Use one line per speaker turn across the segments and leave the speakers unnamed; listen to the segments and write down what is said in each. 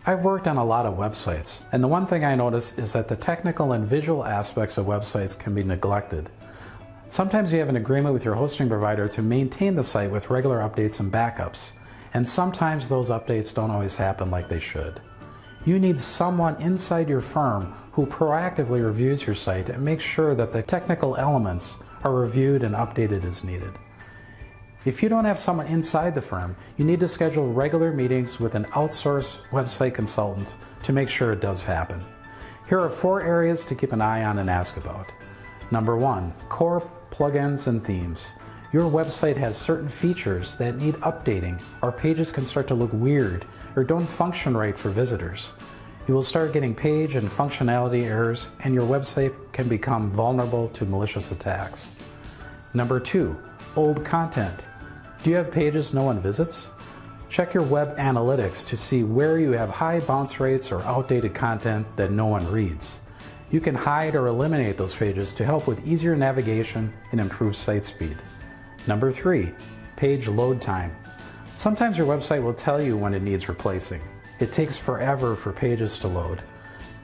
I've worked on a lot of websites, and the one thing I notice is that the technical and visual aspects of websites can be neglected. Sometimes you have an agreement with your hosting provider to maintain the site with regular updates and backups, and sometimes those updates don't always happen like they should. You need someone inside your firm who proactively reviews your site and makes sure that the technical elements are reviewed and updated as needed. If you don't have someone inside the firm, you need to schedule regular meetings with an outsourced website consultant to make sure it does happen. Here are 4 areas to keep an eye on and ask about. Number 1, core plugins and themes. Your website has certain features that need updating, or pages can start to look weird or don't function right for visitors. You will start getting page and functionality errors, and your website can become vulnerable to malicious attacks. Number 2, old content. Do you have pages no one visits? Check your web analytics to see where you have high bounce rates or outdated content that no one reads. You can hide or eliminate those pages to help with easier navigation and improve site speed. Number 3, page load time. Sometimes your website will tell you when it needs replacing. It takes forever for pages to load.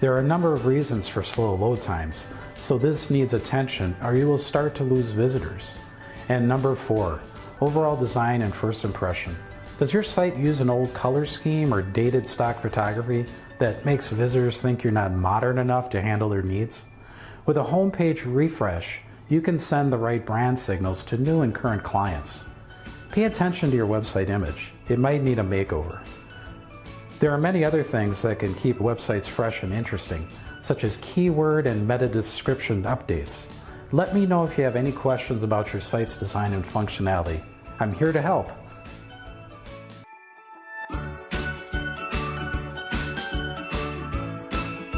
There are a number of reasons for slow load times, so this needs attention or you will start to lose visitors. And number 4, overall design and first impression. Does your site use an old color scheme or dated stock photography that makes visitors think you're not modern enough to handle their needs? With a homepage refresh, you can send the right brand signals to new and current clients. Pay attention to your website image. It might need a makeover. There are many other things that can keep websites fresh and interesting, such as keyword and meta description updates. Let me know if you have any questions about your site's design and functionality. I'm here to help.